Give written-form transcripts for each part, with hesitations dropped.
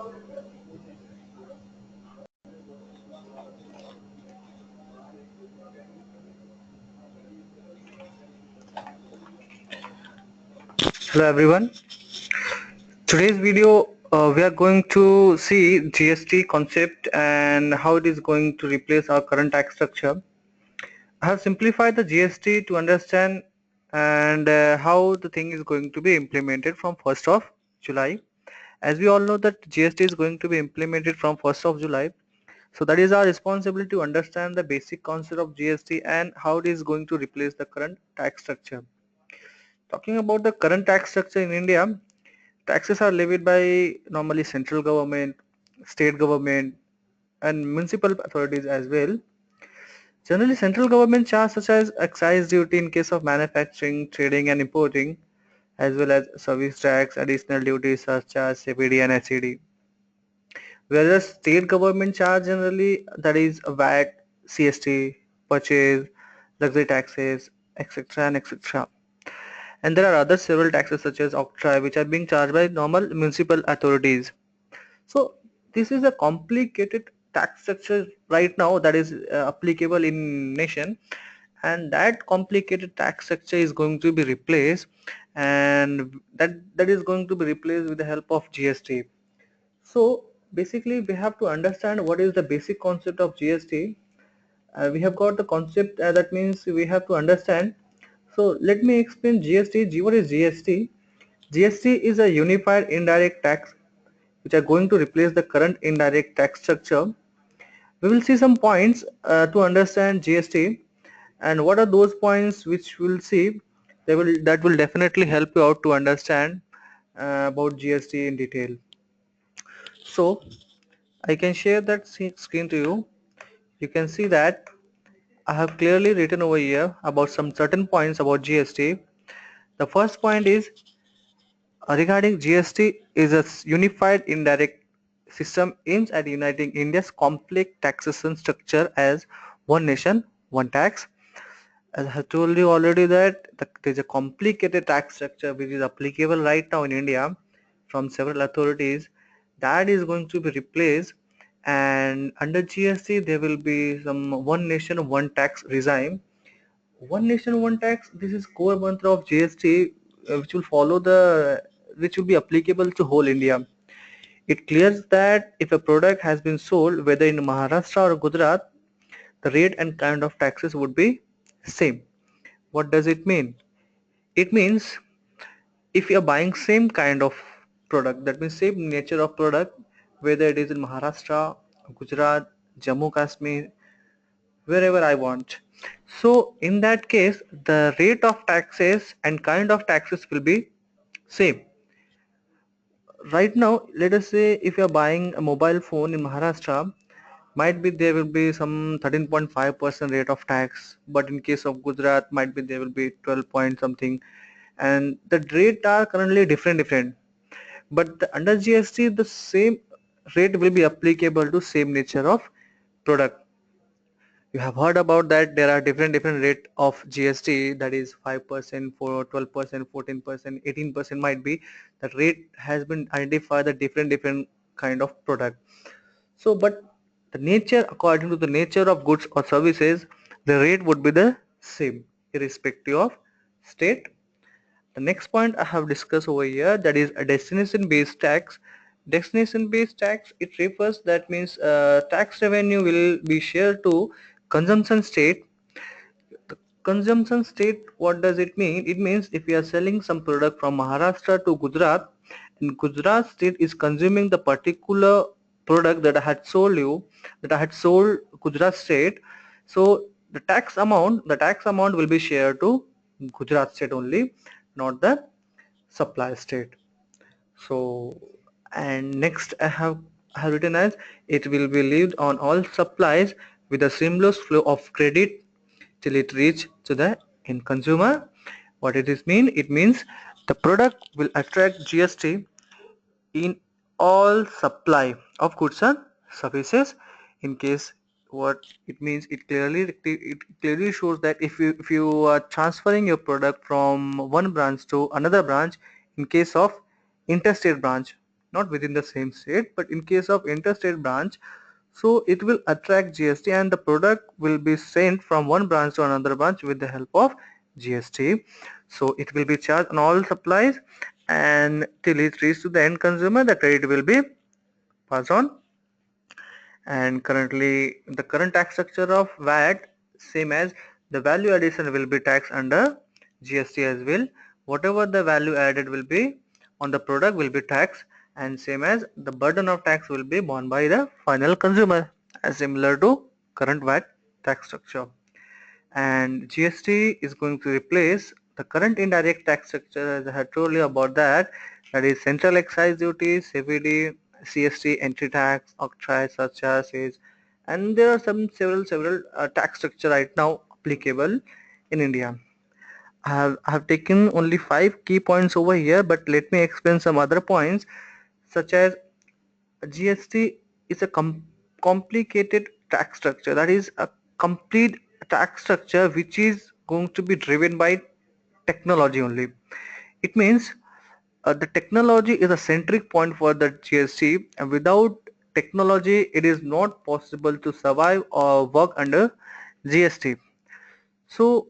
Hello everyone. Today's video we are going to see GST concept and how it is going to replace our current tax structure. I have simplified the GST to understand and how the thing is going to be implemented from 1st of July. As we all know that GST is going to be implemented from 1st of July. So that is our responsibility to understand the basic concept of GST and how it is going to replace the current tax structure. Talking about the current tax structure in India, taxes are levied by normally central government, state government and municipal authorities as well. Generally central government charges such as excise duty in case of manufacturing, trading and importing, as well as service tax, additional duties such as CBD and SED. Whereas state government charge generally that is VAT, CST, purchase, luxury taxes, etc. and etc. And there are other several taxes such as octroi which are being charged by normal municipal authorities. So this is a complicated tax structure right now that is applicable in nation, and that complicated tax structure is going to be replaced, and that is going to be replaced with the help of GST. So basically we have to understand what is the basic concept of GST. We have got the concept that means we have to understand. So let me explain GST. What is GST? GST is a unified indirect tax which are going to replace the current indirect tax structure. We will see some points to understand GST, and what are those points which we'll see. That will definitely help you out to understand about GST in detail. So I can share that screen to you. You can see that I have clearly written over here about some certain points about GST. The first point is regarding GST is a unified indirect system aims at uniting India's complex taxation structure as one nation, one tax. As I have told you already that there is a complicated tax structure which is applicable right now in India from several authorities that is going to be replaced, and under GST there will be some one nation one tax regime. One nation one tax, this is core mantra of GST which will be applicable to whole India. It clears that if a product has been sold whether in Maharashtra or Gujarat, the rate and kind of taxes would be same. What does it mean? It means if you are buying same kind of product, that means same nature of product, whether it is in Maharashtra, Gujarat, Jammu Kashmir, wherever I want. So in that case, the rate of taxes and kind of taxes will be same. Right now, let us say if you are buying a mobile phone in Maharashtra, might be there will be some 13.5% rate of tax, but in case of Gujarat, might be there will be 12 point something, and the rate are currently different. But under GST, the same rate will be applicable to same nature of product. You have heard about that there are different rate of GST, that is 5% for 12%, 14%, 18% might be. That rate has been identified the different kind of product. So but the nature, according to the nature of goods or services, the rate would be the same irrespective of state. The next point I have discussed over here, that is a destination based tax. Destination based tax, it refers, that means tax revenue will be shared to consumption state. The consumption state, what does it mean? It means if you are selling some product from Maharashtra to Gujarat, and Gujarat state is consuming the particular product that I had sold you, that I had sold Gujarat state, so the tax amount will be shared to Gujarat state only, not the supply state. So, and next I have written as it will be levied on all supplies with a seamless flow of credit till it reach to the end consumer. What it is mean? It means the product will attract GST in all supply of goods and services. In case, what it means, it clearly shows that if you are transferring your product from one branch to another branch, in case of interstate branch, not within the same state, but in case of interstate branch, so it will attract GST and the product will be sent from one branch to another branch with the help of GST. So it will be charged on all supplies, and till it reaches to the end consumer, the credit will be passed on. And currently the current tax structure of VAT, same as the value addition will be taxed under GST as well. Whatever the value added will be on the product will be taxed, and same as the burden of tax will be borne by the final consumer, as similar to current VAT tax structure. And GST is going to replace the current indirect tax structure, as I had told you about that, that is central excise duty, CVD, CST, entry tax, octroi, surcharges, and there are several tax structure right now applicable in India. I have taken only 5 key points over here, but let me explain some other points, such as GST is a complicated tax structure. That is a complete tax structure which is going to be driven by technology only. It means the technology is a centric point for the GST, and without technology, it is not possible to survive or work under GST. So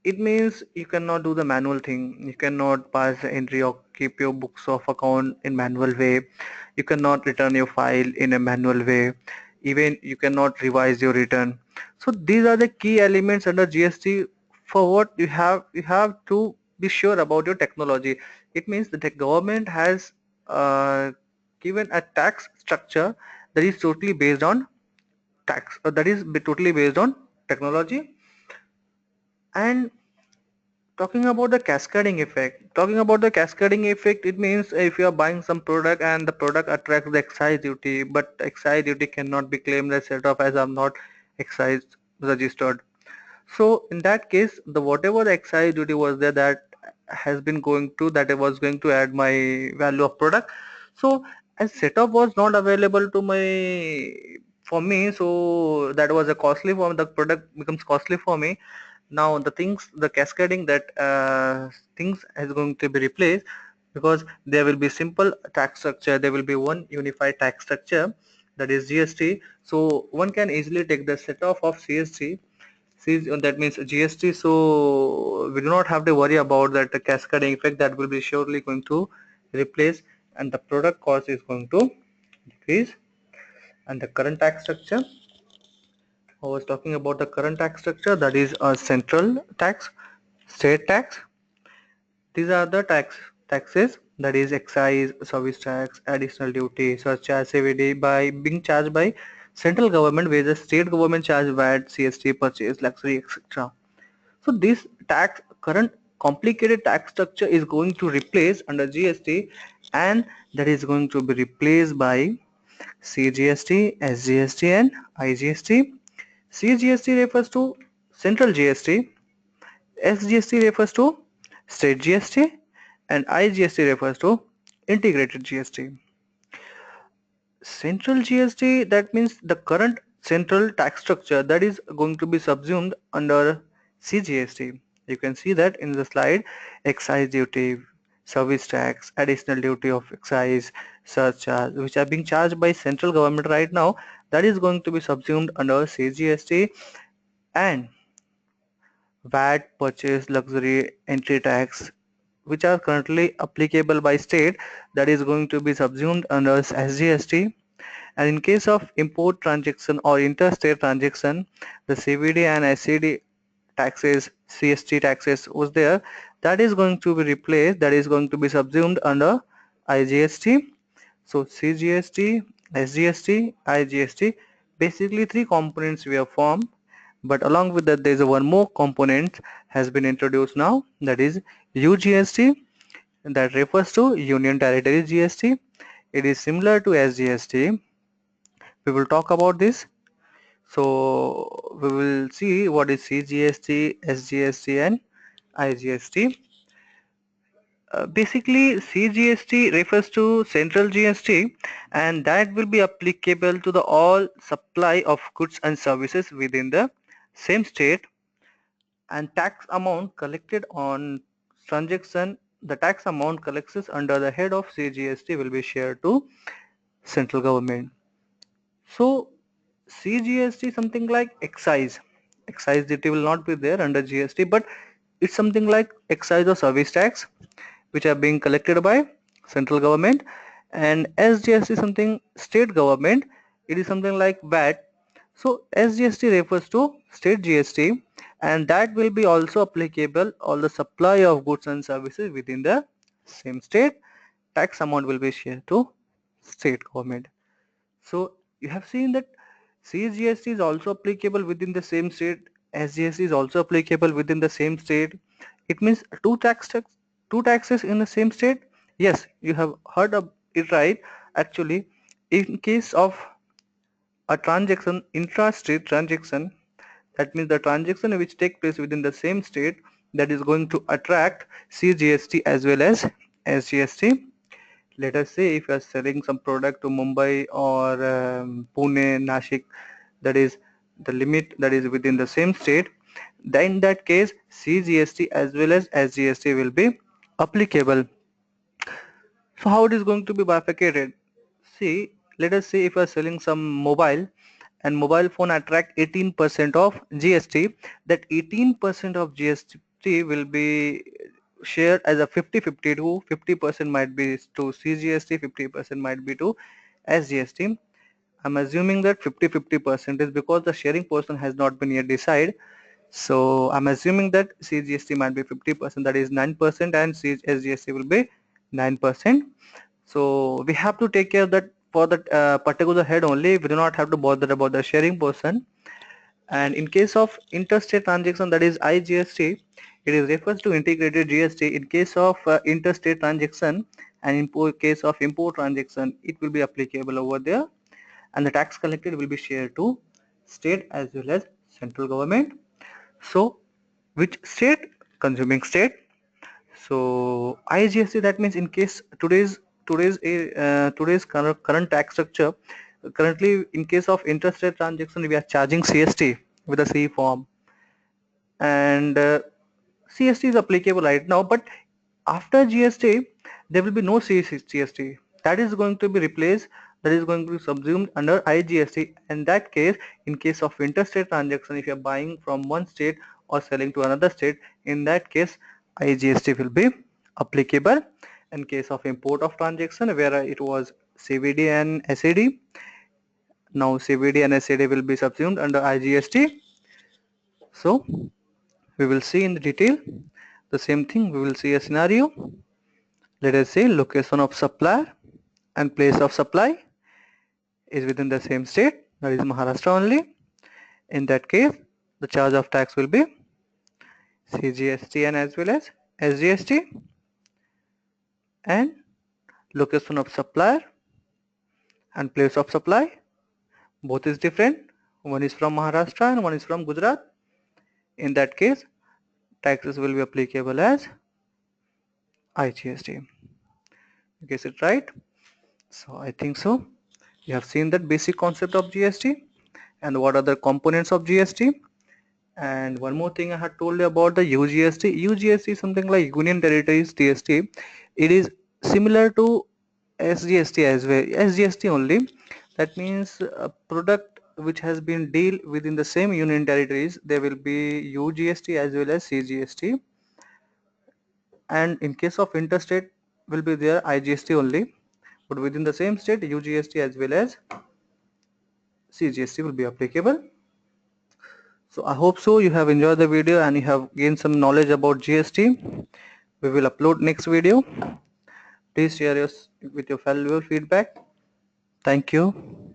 it means you cannot do the manual thing. You cannot pass the entry or keep your books of account in manual way. You cannot return your file in a manual way. Even you cannot revise your return. So these are the key elements under GST. For what you have to be sure about your technology. It means the government has uh, given a tax structure that is totally based on totally based on technology. And talking about the cascading effect, it means if you are buying some product and the product attracts the excise duty, but excise duty cannot be claimed as set off, as I'm not excise registered. So in that case, the whatever the excise duty was there, that has been going to, that I was going to add my value of product. So as setup was not available to my for me, so that was a costly for the product becomes costly for me. Now the cascading that things is going to be replaced, because there will be simple tax structure. There will be one unified tax structure, that is GST. So one can easily take the set off of CST. That means GST, so we do not have to worry about that cascading effect. That will be surely going to replace, and the product cost is going to decrease. And the current tax structure, I was talking about the current tax structure, that is a central tax, state tax. These are the taxes, that is excise, service tax, additional duty, surcharge, CVD, by being charged by central government, where the state government charge VAT, CST, purchase, luxury, etc. So this current complicated tax structure is going to replace under GST, and that is going to be replaced by CGST, SGST, and IGST. CGST refers to central GST, SGST refers to state GST, and IGST refers to integrated GST. Central GST, that means the current central tax structure, that is going to be subsumed under CGST. You can see that in the slide: excise duty, service tax, additional duty of excise, surcharge, which are being charged by central government right now, that is going to be subsumed under CGST. And VAT, purchase, luxury, entry tax, which are currently applicable by state, that is going to be subsumed under SGST. And in case of import transaction or interstate transaction, the CVD and SCD taxes, CST taxes was there, that is going to be replaced, that is going to be subsumed under IGST. So CGST, SGST, IGST, basically three components we have formed. But along with that, there is one more component has been introduced now, that is UGST, that refers to Union Territory GST. It is similar to SGST. We will talk about this. So we will see what is CGST, SGST, and IGST. Basically, CGST refers to central GST, and that will be applicable to the all supply of goods and services within the same state, and tax amount collected on transaction the tax amount collected under the head of CGST will be shared to central government. So CGST is something like excise. Excise duty will not be there under GST, but it's something like excise or service tax which are being collected by central government, and SGST is something state government. It is something like VAT. So SGST refers to state GST, and that will be also applicable on the supply of goods and services within the same state. Tax amount will be shared to state government. So you have seen that CGST is also applicable within the same state. SGST is also applicable within the same state. It means two taxes in the same state. Yes, you have heard of it right. Actually, in case of a transaction, intra-state transaction, that means the transaction which take place within the same state, that is going to attract CGST as well as SGST. Let us say if you are selling some product to Mumbai or Pune, Nashik, that is the limit that is within the same state, then in that case CGST as well as SGST will be applicable. So how it is going to be bifurcated? See, let us say if you are selling some mobile and mobile phone attract 18% of GST, that 18% of GST will be shared as a 50-50 to 50% might be to CGST, 50% might be to SGST. I'm assuming that 50-50% is because the sharing portion has not been yet decided. So I'm assuming that CGST might be 50%, that is 9%, and SGST will be 9%. So we have to take care that for that particular head only. We do not have to bother about the sharing portion. And in case of interstate transaction, that is IGST, it is refers to integrated GST. In case of interstate transaction and in case of import transaction, it will be applicable over there, and the tax collected will be shared to state as well as central government. So which state? Consuming state. So IGST, that means in case today's current tax structure, currently in case of interstate transaction we are charging CST with a C form, and CST is applicable right now, but after GST there will be no CST. That is going to be replaced, that is going to be subsumed under IGST. In that case, in case of interstate transaction, if you are buying from one state or selling to another state, in that case IGST will be applicable. In case of import of transaction, where it was CVD and SAD, now CVD and SAD will be subsumed under IGST. So we will see in the detail the same thing. We will see a scenario. Let us say location of supplier and place of supply is within the same state, that is Maharashtra only. In that case, the charge of tax will be CGST and as well as SGST, and location of supplier and place of supply, both is different. One is from Maharashtra and one is from Gujarat. In that case, taxes will be applicable as IGST. You guess it right? So I think so. You have seen that basic concept of GST and what are the components of GST. And one more thing I had told you about the UGST. UGST is something like Union Territories GST. It is similar to SGST as well. SGST only. That means a product which has been deal within the same Union Territories, there will be UGST as well as CGST. And in case of interstate will be there IGST only. But within the same state, UGST as well as CGST will be applicable. So I hope so you have enjoyed the video and you have gained some knowledge about GST. We will upload next video. Please share with your valuable feedback. Thank you.